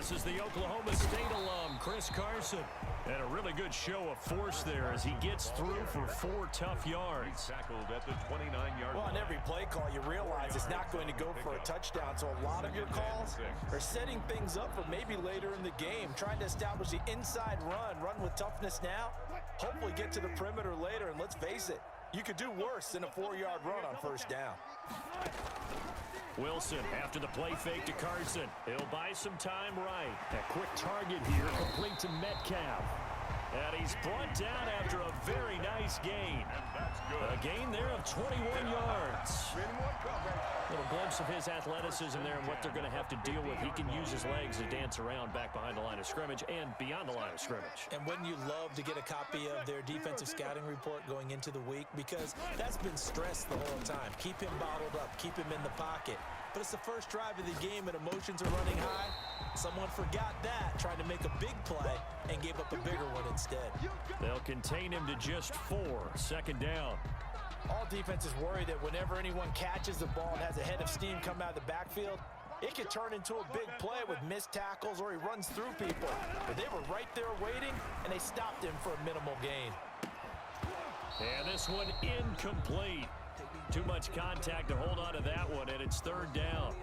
This is the Oklahoma State alum, Chris Carson. And a really good show of force there as he gets through for 4 tough yards. Tackled at the 29-yard line. Well, on every play call, you realize it's not going to go for a touchdown. So a lot of your calls are setting things up for maybe later in the game, trying to establish the inside run with toughness now, hopefully get to the perimeter later. And let's face it, you could do worse than a 4-yard run on first down. Wilson after the play fake to Carson. He'll buy some time right. A quick target here, complete to Metcalf. And he's brought down after a very nice gain. A gain there of 21 yards. Little glimpse of his athleticism there and what they're going to have to deal with. He can use his legs to dance around back behind the line of scrimmage and beyond the line of scrimmage. And wouldn't you love to get a copy of their defensive scouting report going into the week? Because that's been stressed the whole time. Keep him bottled up. Keep him in the pocket. But it's the first drive of the game and emotions are running high. Someone forgot that, tried to make a big play and gave up a bigger one instead. They'll contain him to just 4. Second down. All defenses worry that whenever anyone catches the ball and has a head of steam come out of the backfield, it could turn into a big play with missed tackles or he runs through people. But they were right there waiting, and they stopped him for a minimal gain. And this one incomplete. Too much contact to hold on to that one, and it's third down.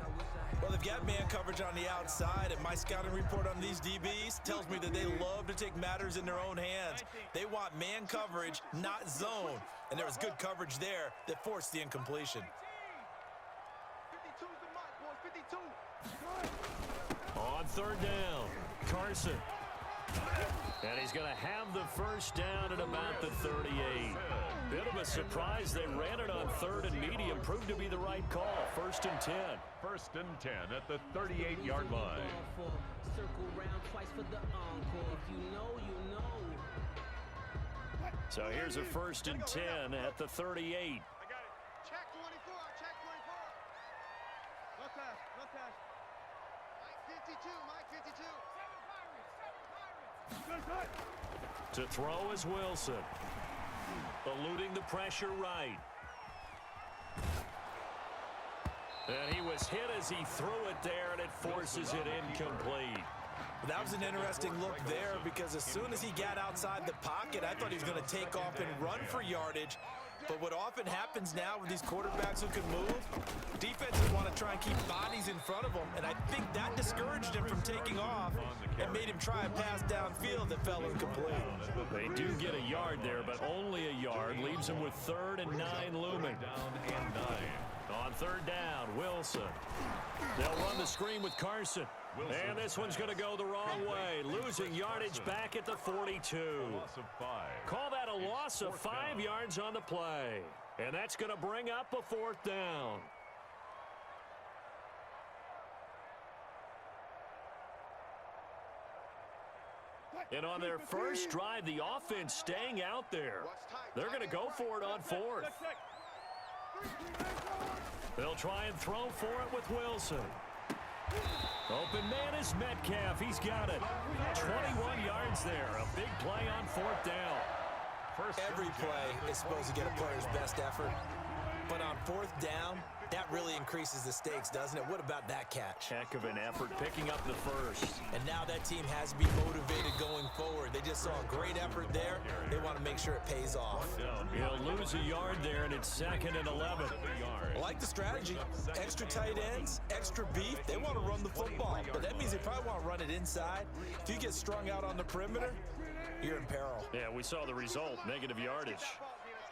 Well, they've got man coverage on the outside, and my scouting report on these DBs tells me that they love to take matters in their own hands. They want man coverage, not zone. And there was good coverage there that forced the incompletion. 52's the mark, boys, 52. On third down, Carson. And he's going to have the first down at about the 38. Bit of a surprise. They ran it on third and medium. Proved to be the right call. First and 10. First and 10 at the 38-yard line. Circle round twice for the encore. If you know, you know. So here's a first and 10 at the 38. I got it. Check 24, check 24. No touch, no touch. Mike 52, Mike 52. To throw is Wilson. Eluding the pressure right. And he was hit as he threw it there, and it forces it incomplete. That was an interesting look there because as soon as he got outside the pocket, I thought he was going to take off and run for yardage. But what often happens now with these quarterbacks who can move, defenses want to try and keep bodies in front of them, and I think that discouraged him from taking off and made him try a pass downfield that fell incomplete. They do get a yard there, but only a yard. Leaves him with 3rd and 9 looming. Down and 9. On third down, Wilson. They'll run the screen with Carson. And this one's going to go the wrong way. Losing yardage back at the 42. Loss of 5. Call that a loss of 5 yards on the play. And that's going to bring up a 4th down. And on their first drive, the offense staying out there. They're going to go for it on 4th. They'll try and throw for it with Wilson. Open man is Metcalf. He's got it. 21 yards there. A big play on 4th down. Every play is supposed to get a player's best effort. But on 4th down, that really increases the stakes, doesn't it? What about that catch? Heck of an effort picking up the first. And now that team has to be motivated going forward. They just saw a great effort there. They want to make sure it pays off. He'll lose a yard there, and it's 2nd and 11. I like the strategy. Extra tight ends, extra beef. They want to run the football, but that means they probably want to run it inside. If you get strung out on the perimeter, you're in peril. Yeah, we saw the result, negative yardage.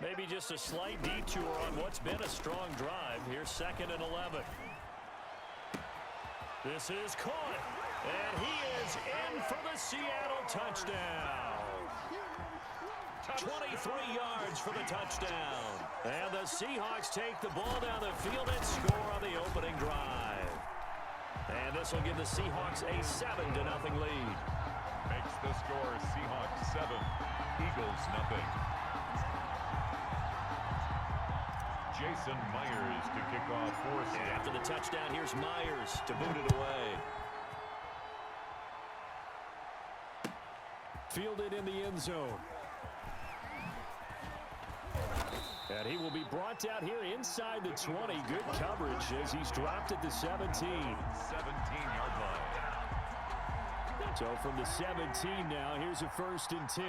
Maybe just a slight detour on what's been a strong drive. Here's 2nd and 11. This is caught, and he is in for the Seattle touchdown. 23 yards for the touchdown. And the Seahawks take the ball down the field and score on the opening drive. And this will give the Seahawks a 7-0 lead. Makes the score Seahawks 7, Eagles 0. Jason Myers to kick off 4th. And after the touchdown, here's Myers to boot it away. Fielded in the end zone. And he will be brought down here inside the 20. Good coverage as he's dropped at the 17. 17-yard line. So from the 17 now, here's a 1st and 10.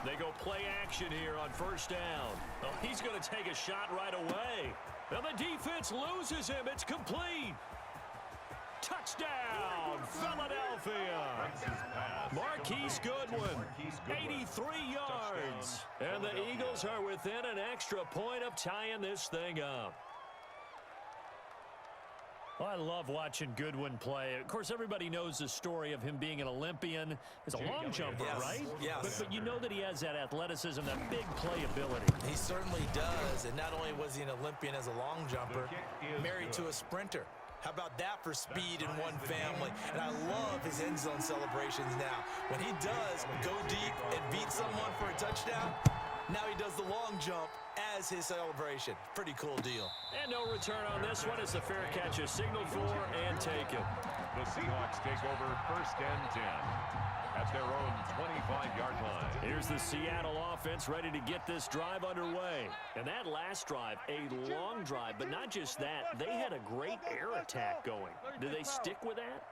They go play action here on 1st down. Oh, he's going to take a shot right away. And the defense loses him. It's complete. Touchdown, Philadelphia. Marquise Goodwin, 83 yards. And the Eagles are within an extra point of tying this thing up. Well, I love watching Goodwin play. Of course, everybody knows the story of him being an Olympian. He's a long jumper, right? Yes. But you know that he has that athleticism, that big playability. He certainly does. And not only was he an Olympian as a long jumper, married to a sprinter. How about that for speed in one family? And I love his end zone celebrations now. When he does go deep and beat someone for a touchdown, now he does the long jump as his celebration. Pretty cool deal. And no return on this one as the fair catch is signaled for and taken. The Seahawks take over 1st and 10 at their own 25-yard line. Here's the Seattle offense ready to get this drive underway. And that last drive, a long drive, but not just that. They had a great air attack going. Do they stick with that?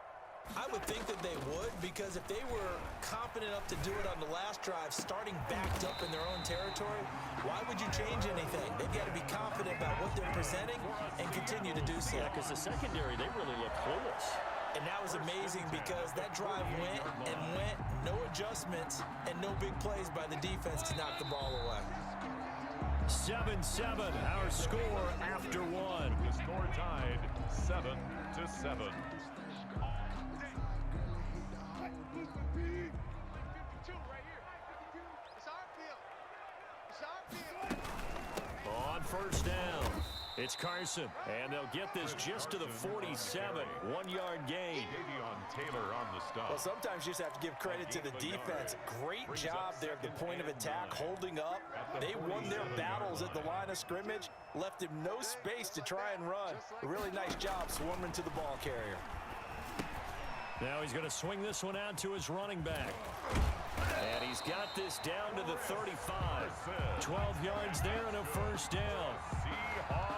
I would think that they would, because if they were confident enough to do it on the last drive, starting backed up in their own territory, why would you change anything? They've got to be confident about what they're presenting and continue to do so. Yeah, because the secondary, they really look clueless. And that was amazing because that drive went and went, no adjustments, and no big plays by the defense to knock the ball away. 7-7, our score after one. The score tied 7-7. On 1st down, it's Carson, and they'll get this just to the 47, 1-yard gain. Davion Taylor on the stop. Well, sometimes you just have to give credit to the defense. Great job there at the point of attack, holding up. They won their battles at the line of scrimmage, left him no space to try and run. A really nice job swarming to the ball carrier. Now he's going to swing this one out to his running back. And he's got this down to the 35. 12 yards there and a 1st down.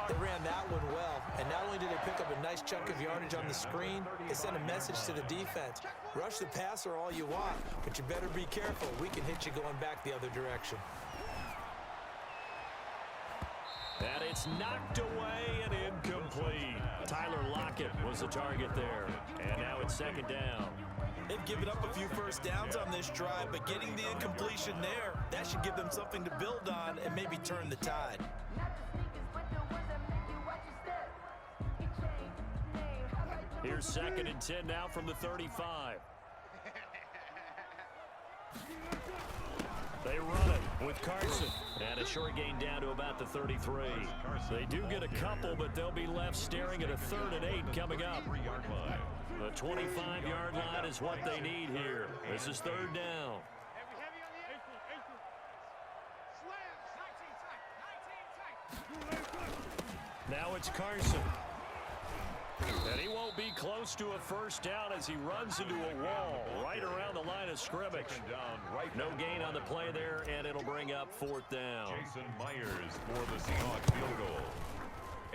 They ran that one well, and not only did they pick up a nice chunk of yardage on the screen, they sent a message to the defense. Rush the passer all you want, but you better be careful. We can hit you going back the other direction. And it's knocked away and incomplete. Tyler Lockett was the target there. And now it's 2nd down. They've given up a few 1st downs on this drive, but getting the incompletion there, that should give them something to build on and maybe turn the tide. Here's 2nd and 10 now from the 35. They run it with Carson. And a short gain down to about the 33. They do get a couple, but they'll be left staring at a 3rd and 8 coming up. The 25-yard line is what they need here. This is 3rd down. Now it's Carson. And he won't be close to a 1st down as he runs into a wall right around the line of scrimmage. No gain on the play there, and it'll bring up 4th down. Jason Myers for the Seahawks field goal.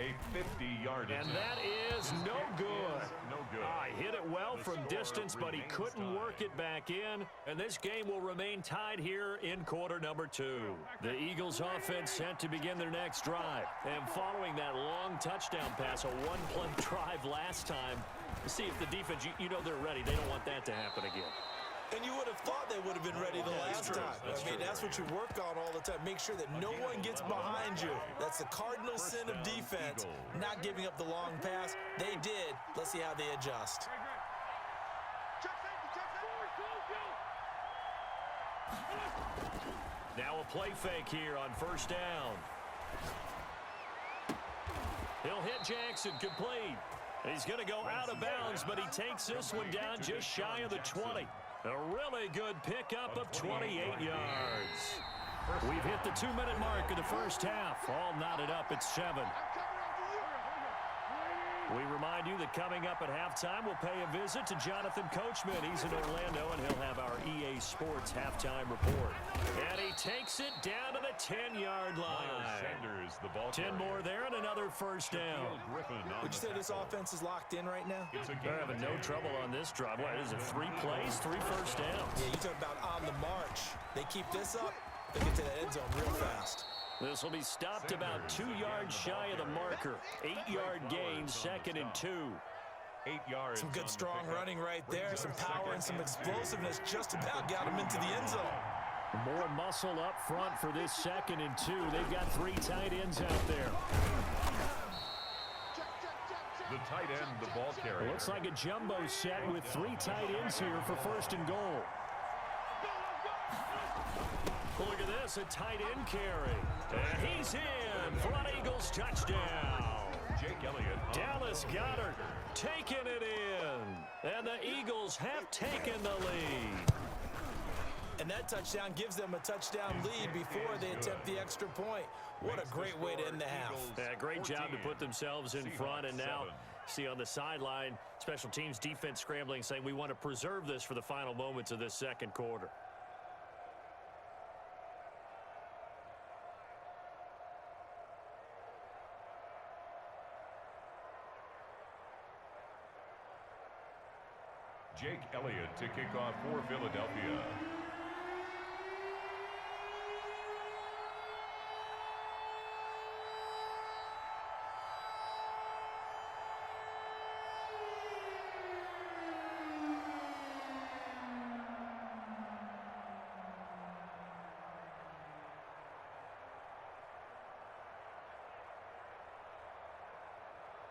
A 50-yard attempt. And that is no good. No good. Hit it well from distance, but he couldn't work it back in. And this game will remain tied here in quarter number 2. The Eagles offense set to begin their next drive. And following that long touchdown pass, a one-play drive last time, see if the defense, you know they're ready. They don't want that to happen again. And you would have thought they would have been ready the last time. That's what you work on all the time. Make sure that no one gets behind you. That's the cardinal sin of defense, not giving up the long pass. They did. Let's see how they adjust. Now a play fake here on 1st down. He'll hit Jackson, complete. He's going to go out of bounds, but he takes this one down just shy of the 20. A really good pickup of 28 yards. We've hit the 2-minute mark of the 1st half. All knotted up at 7. We remind you that coming up at halftime, we'll pay a visit to Jonathan Coachman. He's in Orlando, and he'll have our EA Sports halftime report. And he takes it down to the 10-yard line. Sanders, the ball 10 more there and another first down. Would you say this offense is locked in right now? They're having no trouble on this drive. What is it, 3 plays, 3 first downs? Yeah, you talk about on the march. They keep this up, they get to the end zone real fast. This will be stopped about 2 yards shy of the marker. 8-yard gain, 2nd and 2. 8 yards. Some good strong running right there. Some power and some explosiveness just about got him into the end zone. More muscle up front for this 2nd and 2. They've got 3 tight ends out there. The tight end, the ball carrier. Looks like a jumbo set with 3 tight ends here for 1st and goal. Look at this, a tight end carry. And he's in for an Eagles touchdown. Jake Elliott. Dallas Goedert taking it in. And the Eagles have taken the lead. And that touchdown gives them a touchdown lead before they attempt the extra point. What a great way to end the half. Yeah, great job to put themselves in front. And now, see on the sideline, special teams defense scrambling, saying we want to preserve this for the final moments of this 2nd quarter. Jake Elliott to kick off for Philadelphia.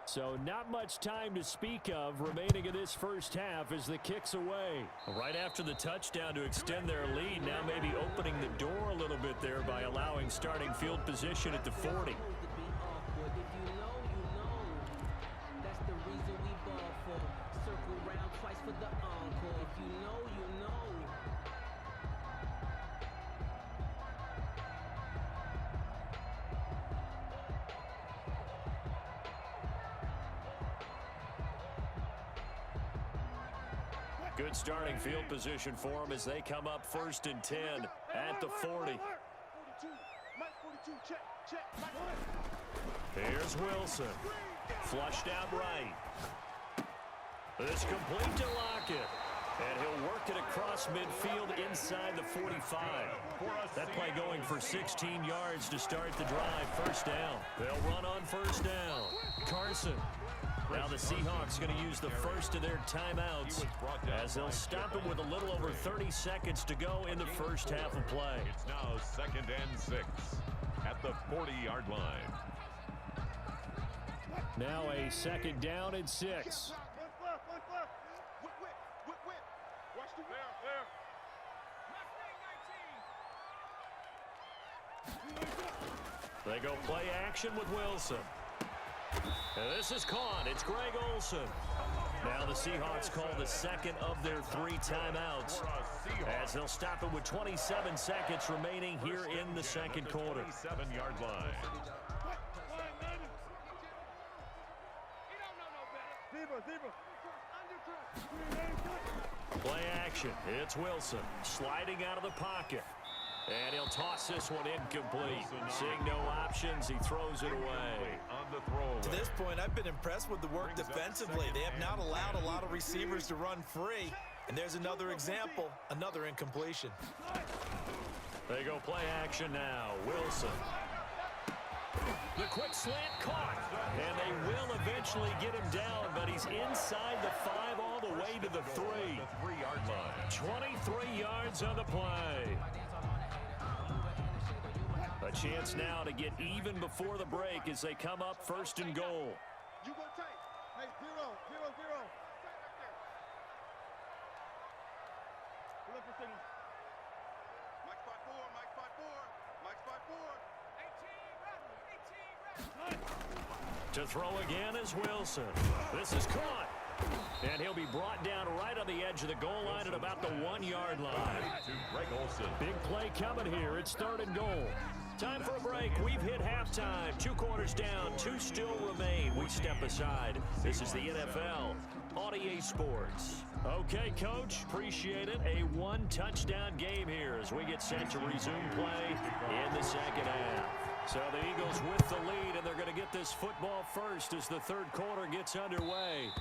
So not much time to speak of remaining in this first half as the kick's away. Right after the touchdown to extend their lead, now maybe opening the door a little bit there by allowing starting field position at the 40. Good starting field position for them as they come up 1st and 10 at the 40. Here's Wilson. Flushed out right. This complete to Lockett. And he'll work it across midfield inside the 45. That play going for 16 yards to start the drive. 1st down. They'll run on 1st down. Carson. Now the Seahawks going to use the first of their timeouts as they'll stop him with a little over 30 seconds to go in the first half of play. It's now 2nd and 6 at the 40-yard line. Now a 2nd down and 6. They go play action with Wilson. And this is caught. It's Greg Olsen. Now the Seahawks call the 2nd of their 3 timeouts as they'll stop it with 27 seconds remaining here in the 2nd quarter. 7-yard line. Play action. It's Wilson sliding out of the pocket. And he'll toss this one incomplete. Seeing no options, he throws it away. To this point, I've been impressed with the work defensively. They have not allowed a lot of receivers to run free. And there's another example, another incompletion. They go play action now. Wilson. The quick slant caught. And they will eventually get him down, but he's inside the 5 all the way to the 3. The 3-yard line. 23 yards on the play. A chance now to get even before the break as they come up 1st and goal. You go tight. Hey, 0, 0, 0. Look for signal. Mike spot 4, Mike spot 4, Mike spot 4. 18, To throw again is Wilson. This is caught. And he'll be brought down right on the edge of the goal line at about the 1-yard line. To Greg Olsen. Big play coming here. It's 3rd and goal. Time for a break. We've hit halftime. 2 quarters down, 2 still remain. We step aside. This is the NFL on EA Sports. Okay, Coach, appreciate it. A 1-touchdown game here as we get set to resume play in the second half. So the Eagles with the lead, and they're going to get this football first as the third quarter gets underway.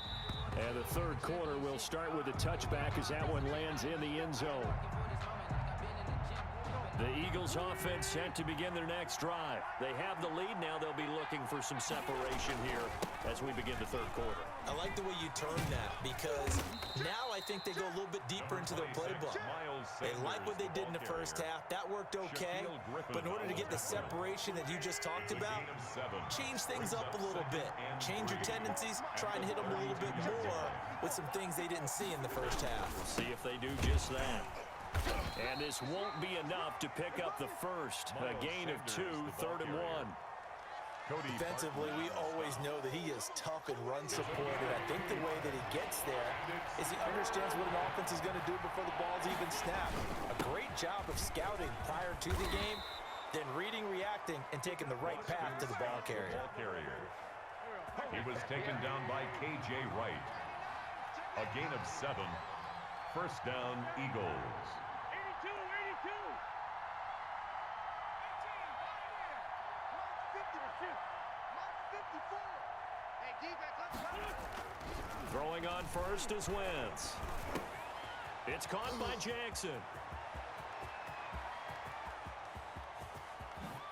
And the third quarter will start with a touchback as that one lands in the end zone. The Eagles offense set to begin their next drive. They have the lead now. They'll be looking for some separation here as we begin the third quarter. I like the way you turn that because now I think they go a little bit deeper into their playbook. They like what they did in the first half. That worked okay. But in order to get the separation that you just talked about, change things up a little bit. Change your tendencies. Try and hit them a little bit more with some things they didn't see in the first half. See if they do just that. And this won't be enough to pick up the first. A gain of 2, 3rd and 1. Defensively, we always know that he is tough and run support, and I think the way that he gets there is he understands what an offense is going to do before the ball's even snapped. A great job of scouting prior to the game, then reading, reacting, and taking the right path to the ball carrier. He was taken down by K.J. Wright. A gain of 7. First down, Eagles. 82, 82. 54. Hey, defense, let's go. Throwing on first is Wentz. It's caught by Jackson.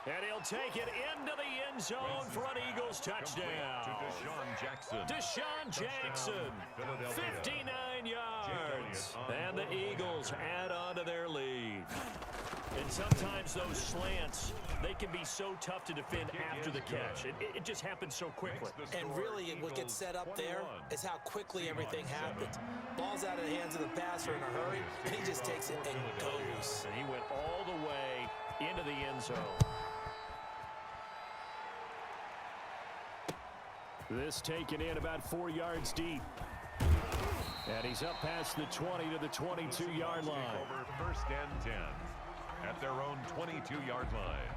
And he'll take it into the end zone for an Eagles touchdown. To Deshaun Jackson, 59 yards. And the Eagles add on to their lead. And sometimes those slants, they can be so tough to defend after the catch. It just happens so quickly. And really, what gets set up there is how quickly everything happens. Ball's out of the hands of the passer in a hurry, and he just takes it and goes. And he went all the way into the end zone. This taken in about 4 yards deep. And he's up past the 20 to the 22-yard line. Over first and 10 at their own 22-yard line.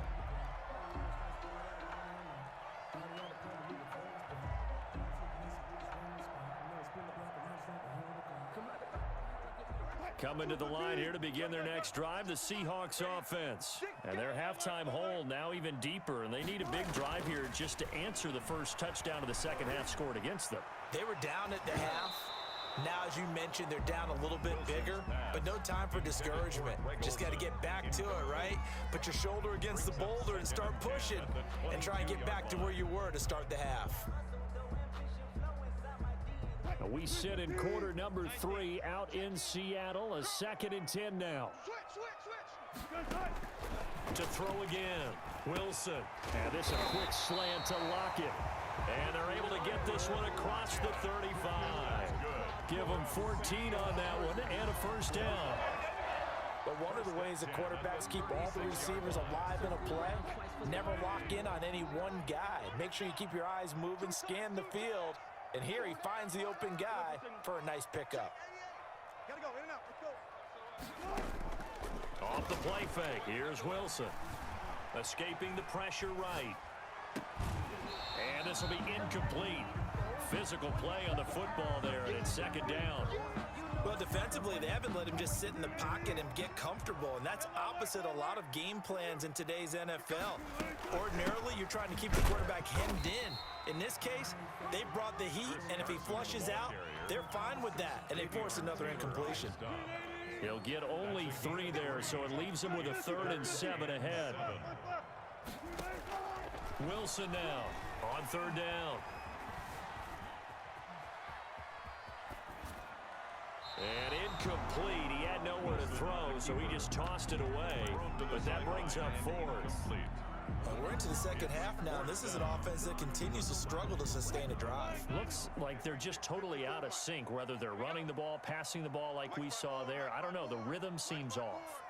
Coming to the line here to begin their next drive, the Seahawks offense. And their halftime hole now even deeper, and they need a big drive here just to answer the first touchdown of the second half scored against them. They were down at the half. Now, as you mentioned, they're down a little bit bigger, but no time for discouragement. Just got to get back to it, right? Put your shoulder against the boulder and start pushing and try and get back to where you were to start the half. We sit in quarter number 3 out in Seattle. A 2nd and 10 now. To throw again. Wilson. And this a quick slant to Lockett. And they're able to get this one across the 35. Give them 14 on that one and a first down. But one of the ways the quarterbacks keep all the receivers alive in a play, never lock in on any one guy. Make sure you keep your eyes moving, scan the field. And here he finds the open guy for a nice pickup. Gotta go, in and out, let's go. Off the play fake, here's Wilson. Escaping the pressure right. And this will be incomplete. Physical play on the football there, and it's 2nd down. Well, defensively, they haven't let him just sit in the pocket and get comfortable, and that's opposite a lot of game plans in today's NFL. Ordinarily, you're trying to keep the quarterback hemmed in. In this case, they brought the heat, and if he flushes out, they're fine with that, and they force another incompletion. He'll get only 3 there, so it leaves him with a 3rd and 7 ahead. Wilson now on 3rd down. And incomplete. He had nowhere to throw, so he just tossed it away. But that brings up 4th. We're into the second half now, and this is an offense that continues to struggle to sustain a drive. Looks like they're just totally out of sync, whether they're running the ball, passing the ball like we saw there. I don't know. The rhythm seems off.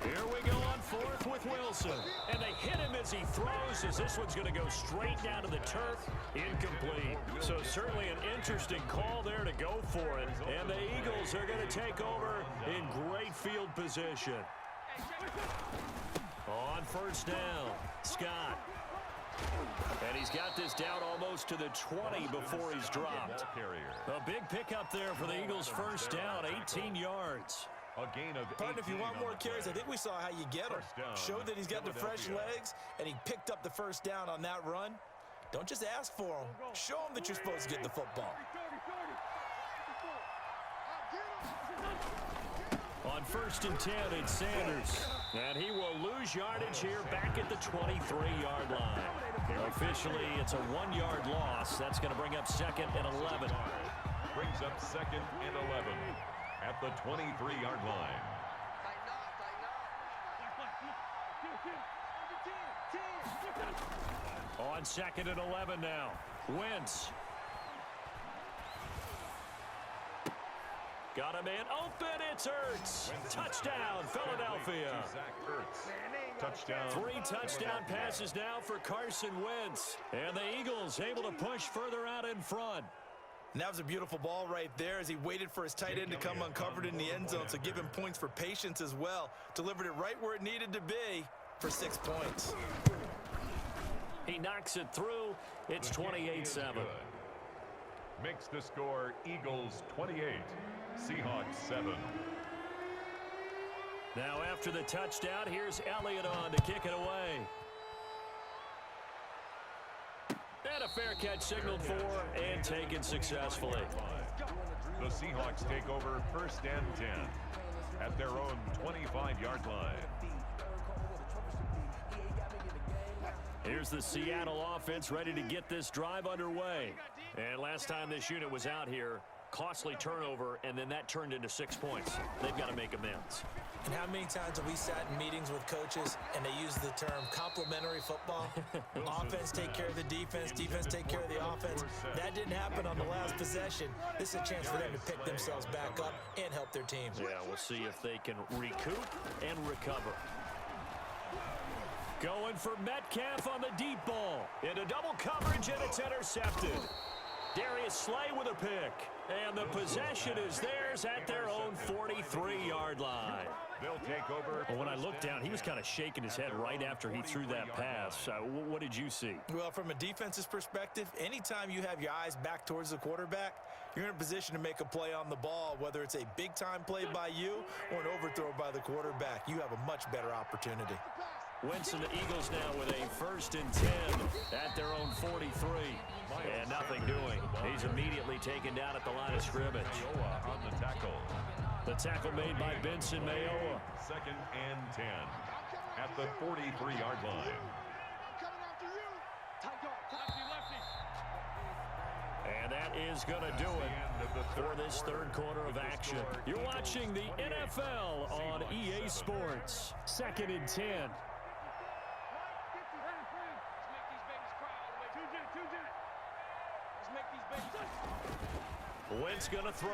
Here we go on 4th with Wilson. And they hit him as he throws, as this one's going to go straight down to the turf. Incomplete. So certainly an interesting call there to go for it. And the Eagles are going to take over in great field position. On first down, Scott. And he's got this down almost to the 20 before he's dropped. A big pickup there for the Eagles' first down, 18 yards. A gain of Partner, if you want more carries, I think we saw how you get him. Showed that he's got the fresh legs, and he picked up the first down on that run. Don't just ask for him. Show him that you're supposed to get the football. On first and 10, it's Sanders. And he will lose yardage here back at the 23-yard line. Officially, it's a 1-yard loss. That's going to bring up second and 11. Brings up second and 11 at the 23-yard line. On second and 11 now. Wentz. Got a man open. It's Ertz. Touchdown, Philadelphia. Touchdown. 3 touchdown passes now for Carson Wentz. And the Eagles able to push further out in front. And that was a beautiful ball right there as he waited for his tight end to come uncovered in the end zone. So give him points for patience as well. Delivered it right where it needed to be for 6 points. He knocks it through. It's 28-7. Makes the score Eagles 28, Seahawks 7. Now after the touchdown, here's Elliott on to kick it away. And a fair catch signaled for and taken successfully. The Seahawks take over first and 10 at their own 25-yard line. Here's the Seattle offense ready to get this drive underway. And last time this unit was out here, costly turnover, and then that turned into 6 points. They've got to make amends. And how many times have we sat in meetings with coaches and they use the term complementary football? Offense take care of the defense, defense take care of the offense. That didn't happen on the last possession. This is a chance for them to pick themselves back up and help their team. Yeah, we'll see if they can recoup and recover. Going for Metcalf on the deep ball. Into double coverage, and it's intercepted. Darius Slay with a pick. And the possession is theirs at their own 43-yard line. They'll take over. Well, when I looked down, he was kind of shaking his head right after he threw that pass. What did you see? Well, from a defense's perspective, anytime you have your eyes back towards the quarterback, you're in a position to make a play on the ball, whether it's a big-time play by you or an overthrow by the quarterback. You have a much better opportunity. Wentz and the Eagles now with a first and 10 at their own 43. And nothing doing. He's immediately taken down at the line of scrimmage. On the tackle. The tackle made by Benson Mayowa. Second and 10 at the 43-yard line. And that is going to do it for this third quarter of action. You're watching the NFL on EA Sports. Second and 10. Wentz going to throw.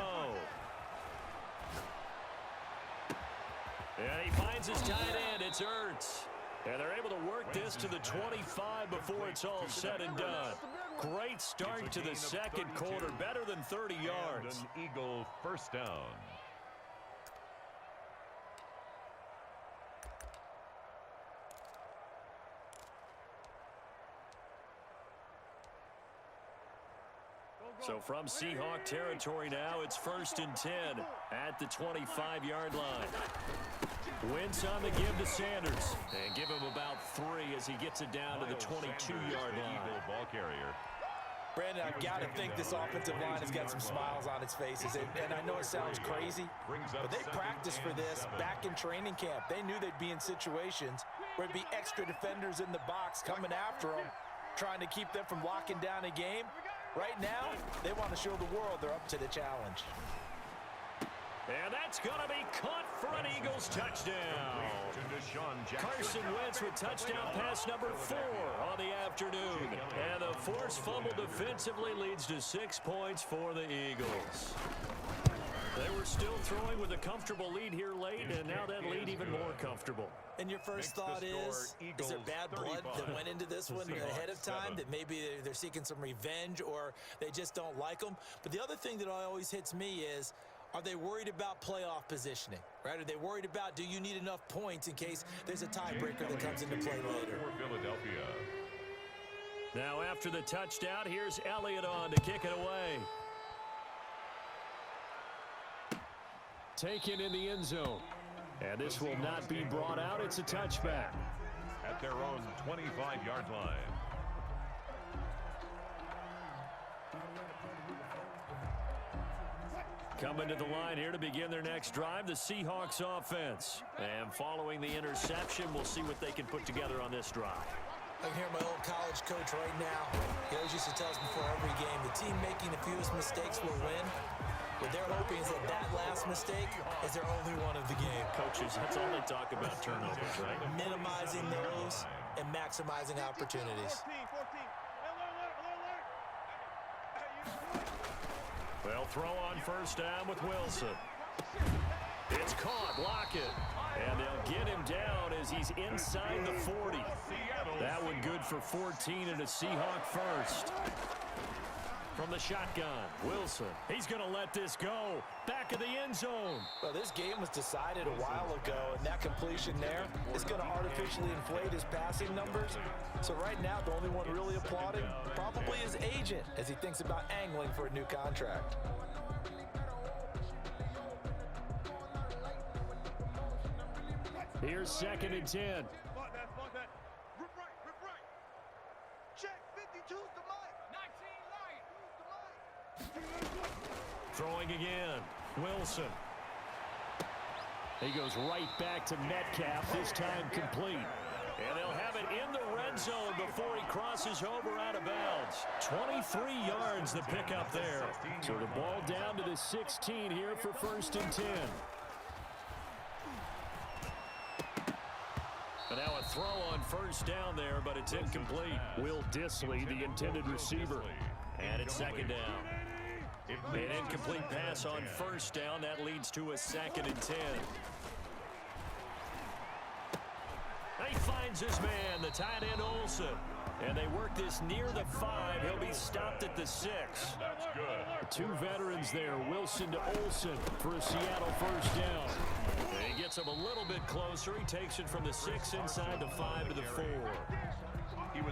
And he finds his tight end. It's Ertz. And they're able to work this to the 25 before it's all said and done. Great start to the second quarter. Better than 30 yards. An Eagle first down. So from Seahawk territory now, it's first and 10 at the 25-yard line. Wentz on the give to Sanders. And give him about 3 as he gets it down to the 22-yard line. Ball carrier. Brandon, I've got to think this offensive line has got some smiles on its faces. And I know it sounds crazy, but they practiced for this back in training camp. They knew they'd be in situations where it'd be extra defenders in the box coming after them, trying to keep them from locking down a game. Right now, they want to show the world they're up to the challenge. And that's going to be caught for an Eagles touchdown. Carson Wentz with touchdown pass number 4 on the afternoon. And the forced fumble defensively leads to 6 points for the Eagles. They were still throwing with a comfortable lead here late, and now that lead even more comfortable. And your first thought is there bad blood that went into this one ahead of time, that maybe they're seeking some revenge or they just don't like them? But the other thing that always hits me is, Are they worried about playoff positioning, right? Are they worried about, do you need enough points in case there's a tiebreaker that comes into play later? For Philadelphia. Now after the touchdown, here's Elliott on to kick it away. Taken in the end zone. And this will not be brought out. It's a touchback. At their own 25-yard line. Coming to the line here to begin their next drive, the Seahawks offense. And following the interception, we'll see what they can put together on this drive. I can hear my old college coach right now. He always used to tell us before every game, the team making the fewest mistakes will win. What they're hoping is that last mistake is their only one of the game. Coaches, that's all they talk about, turnovers, right? Minimizing those and maximizing opportunities. 14. They'll throw on first down with Wilson. It's caught, Lockett. And they'll get him down as he's inside the 40. That one good for 14 and a Seahawk first. From the shotgun, Wilson. He's going to let this go. Back of the end zone. Well, this game was decided a while ago, and that completion there is going to artificially inflate his passing numbers. So right now, the only one really applauding probably his agent as he thinks about angling for a new contract. Here's 2nd and 10. Rip right. Check 52's the mic. 19 light. Throwing again, Wilson. He goes right back to Metcalf, this time complete. And they'll have it in the red zone before he crosses over out of bounds. 23 yards the pickup there. So the ball down to the 16 here for 1st and 10. And now a throw on first down there, but it's incomplete. Will Dissly, the intended receiver. And it's 2nd down. An incomplete pass on first down. That leads to a 2nd and 10. He finds his man, the tight end Olsen. And they work this near the 5. He'll be stopped at the 6. That's good. Two veterans there, Wilson to Olsen for a Seattle first down. And he gets him a little bit closer. He takes it from the 6 inside the 5 to the 4.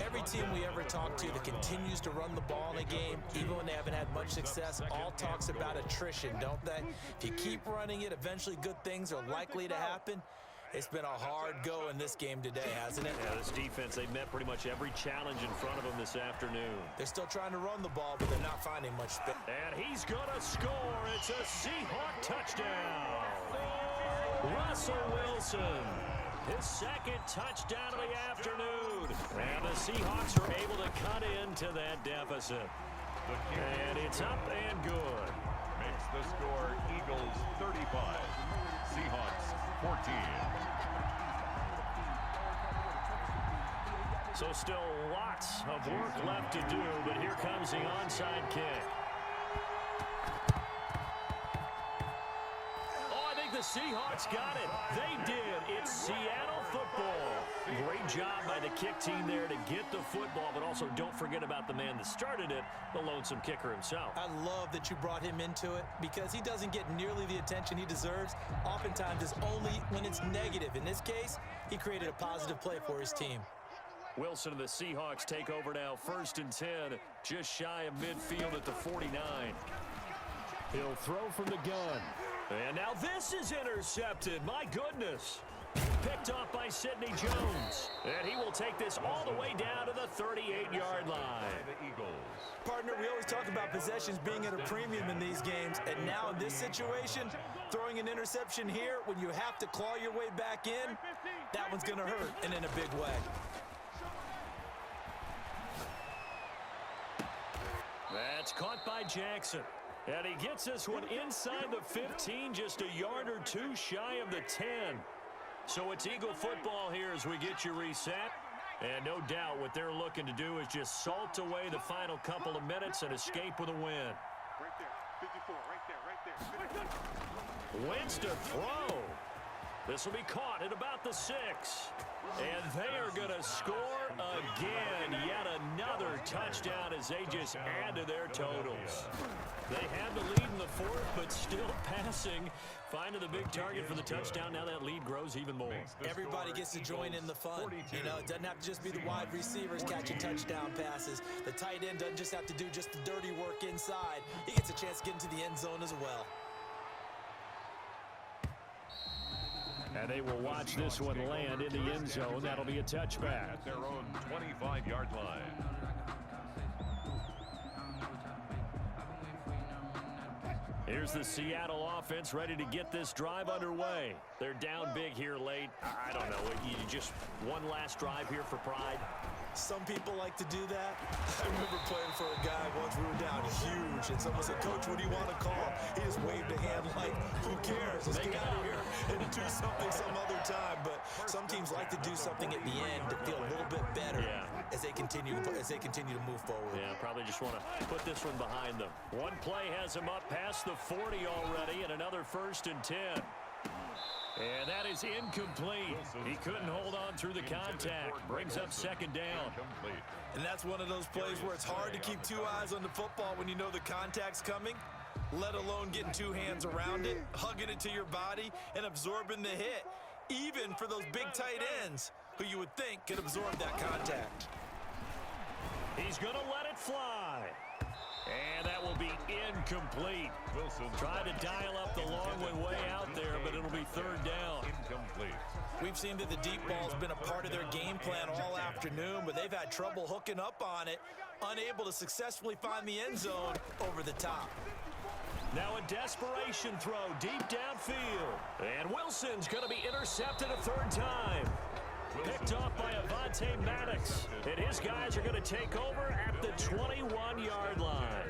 Every team we ever talk to that continues to run the ball in a game, even when they haven't had much success, all talks about attrition, don't they? If you keep running it, eventually good things are likely to happen. It's been a hard go in this game today, hasn't it? Yeah, this defense, they met pretty much every challenge in front of them this afternoon. They're still trying to run the ball, but they're not finding much space. And he's going to score. It's a Seahawk touchdown. Russell Wilson, his 2nd touchdown of the afternoon. And the Seahawks are able to cut into that deficit. And it's up and good. Makes the score Eagles 35, Seahawks 14. So still lots of work left to do, but here comes the onside kick. Oh, I think the Seahawks got it. They did. It's Seattle football. Great job by the kick team there to get the football, but also don't forget about the man that started it, the lonesome kicker himself. I love that you brought him into it because he doesn't get nearly the attention he deserves. Oftentimes it's only when it's negative. In this case, he created a positive play for his team. Wilson and the Seahawks take over now, 1st and 10, just shy of midfield at the 49. He'll throw from the gun. And now this is intercepted. My goodness. Picked off by Sidney Jones. And he will take this all the way down to the 38-yard line. The Eagles. Partner, we always talk about possessions being at a premium in these games, and now in this situation, throwing an interception here when you have to claw your way back in, that one's going to hurt, and in a big way. That's caught by Jackson. And he gets this one inside the 15, just a yard or two shy of the 10. So it's Eagle football here as we get you reset. And no doubt what they're looking to do is just salt away the final couple of minutes and escape with a win. Right there. 54, right there. Wentz to throw. This will be caught at about the 6. And they are going to score again. Yet another touchdown as they just add to their totals. They had the lead in the 4th, but still passing. Finding the big target for the touchdown. Now that lead grows even more. Everybody gets to join in the fun. You know, it doesn't have to just be the wide receivers catching touchdown passes. The tight end doesn't just have to do just the dirty work inside. He gets a chance to get into the end zone as well. And they will watch this one land in the end zone. That'll be a touchback. At their own 25-yard line. Here's the Seattle offense ready to get this drive underway. They're down big here late. I don't know. You just one last drive here for pride. Some people like to do that. I remember playing for a guy once. We were down huge, and someone said, "Coach, what do you want to call?" He just waved a hand like, "Who cares? Let's get out of here and do something some other time." But some teams like to do something at the end to feel a little bit better as they continue to move forward. Yeah, probably just want to put this one behind them. One play has them up past the 40 already, and another 1st and 10. And that is incomplete. He couldn't hold on through the contact. Brings up 2nd down. And that's one of those plays where it's hard to keep 2 eyes on the football when you know the contact's coming, let alone getting 2 hands around it, hugging it to your body, and absorbing the hit, even for those big tight ends who you would think could absorb that contact. He's going to let it fly. And that will be incomplete. Wilson tried to dial up the long one way out there, but it'll be 3rd down. Incomplete. We've seen that the deep ball's been a part of their game plan all afternoon, but they've had trouble hooking up on it, unable to successfully find the end zone over the top. Now a desperation throw deep downfield. And Wilson's going to be intercepted a 3rd time. Picked off by Avonte Maddox. And his guys are going to take over at the 21-yard line.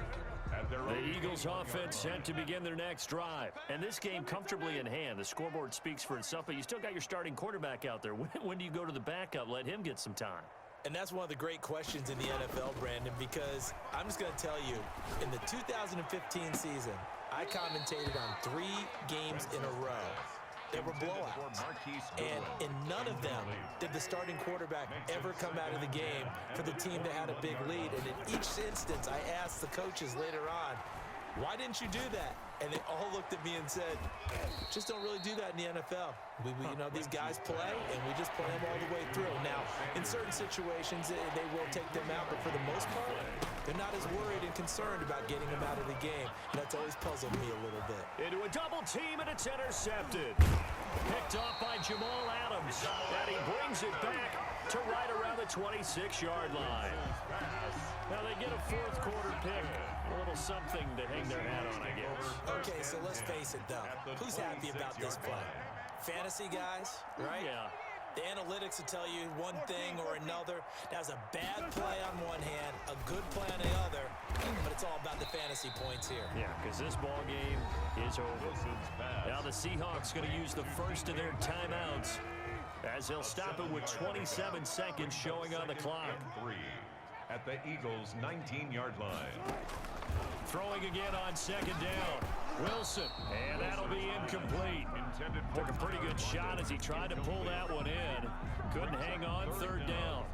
The Eagles offense set to begin their next drive. And this game comfortably in hand. The scoreboard speaks for itself, but you still got your starting quarterback out there. When do you go to the backup? Let him get some time. And that's one of the great questions in the NFL, Brandon, because I'm just going to tell you, in the 2015 season, I commentated on 3 games in a row. They were blowouts, and in none of them did the starting quarterback ever come out of the game for the team that had a big lead. And in each instance, I asked the coaches later on, why didn't you do that? And they all looked at me and said, just don't really do that in the NFL. You know, these guys play, and we just play them all the way through. Now, in certain situations, they will take them out, but for the most part, they're not as worried and concerned about getting them out of the game. And that's always puzzled me a little bit. Into a double team, and it's intercepted. Picked off by Jamal Adams. And he brings it back to right around the 26-yard line. Now they get a 4th quarter pick. A little something to hang their hat on, I guess. Okay, so let's face it, though. Who's happy about this play? Fantasy guys, right? Yeah. The analytics will tell you one thing or another. That was a bad play on one hand, a good play on the other, but it's all about the fantasy points here. Yeah, because this ball game is over. Now the Seahawks going to use the first of their timeouts as they'll stop it with 27 seconds showing on the clock. 3 at the Eagles' 19-yard line. Throwing again on 2nd down. Wilson, and that'll be incomplete. Took a pretty good shot as he tried to pull that one in. Couldn't hang on, 3rd down.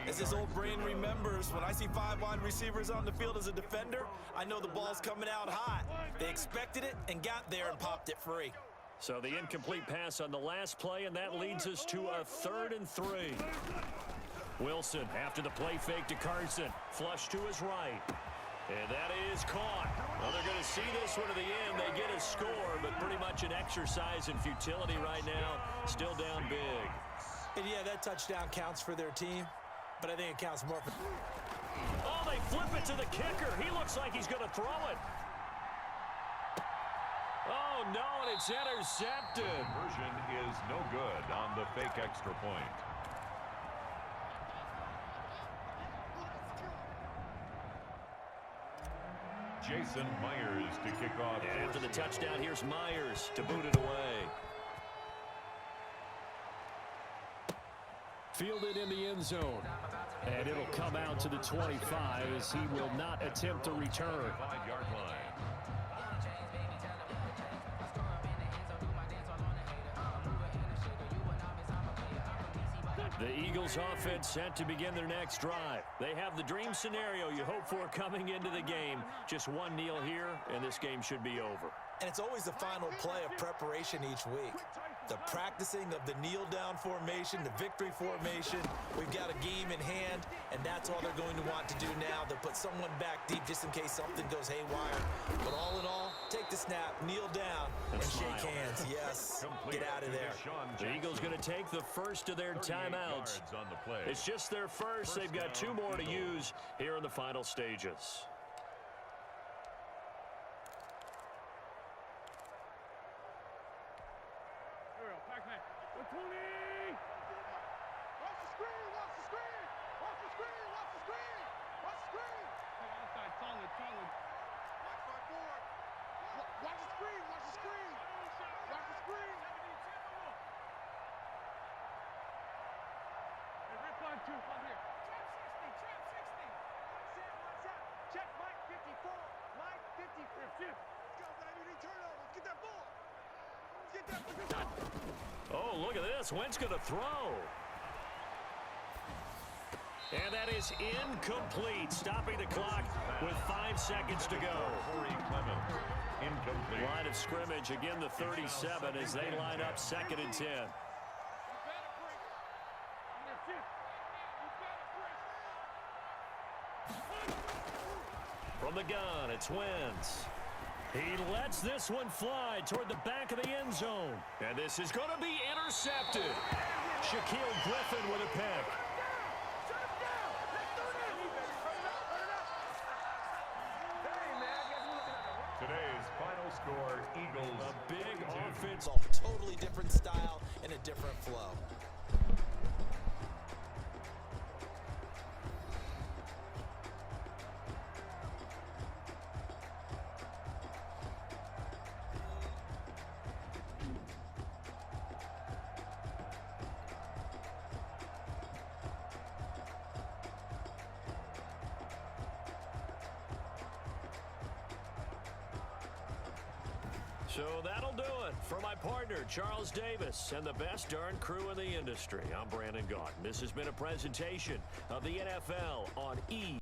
As his old brain remembers, when I see 5 wide receivers on the field as a defender, I know the ball's coming out hot. They expected it and got there and popped it free. So the incomplete pass on the last play, and that leads us to a 3rd and 3. Wilson, after the play fake to Carson, flush to his right. And that is caught. Well, they're going to see this one to the end. They get a score, but pretty much an exercise in futility right now. Still down big. And yeah, that touchdown counts for their team, but I think it counts more for... Oh, they flip it to the kicker. He looks like he's going to throw it. Oh, no, and it's intercepted. Conversion is no good on the fake extra point. Jason Myers to kick off. And after the touchdown, here's Myers to boot it away. Fielded in the end zone. And it'll come out to the 25 as he will not attempt to return. 5-yard line. The Eagles offense set to begin their next drive. They have the dream scenario you hope for coming into the game. Just one kneel here, and this game should be over. And it's always the final play of preparation each week. The practicing of the kneel-down formation, the victory formation. We've got a game in hand, and that's all they're going to want to do now. They'll put someone back deep just in case something goes haywire. But all in all, take the snap, kneel down, and shake hands. Yes, get out of there. The Eagles going to take the first of their timeouts. It's just their first. They've got 2 more to use here in the final stages. Oh, look at this. Wentz going to throw. And that is incomplete, stopping the clock with 5 seconds to go. Incomplete. Line of scrimmage, again the 37 as they line up 2nd and 10. From the gun, it's Wentz. He lets this one fly toward the back of the end zone. And this is going to be intercepted. Shaquille Griffin with a pick. Today's final score, Eagles. A big offense. Totally different style and a different flow. So that'll do it for my partner, Charles Davis, and the best darn crew in the industry. I'm Brandon Gaudin. This has been a presentation of the NFL on E!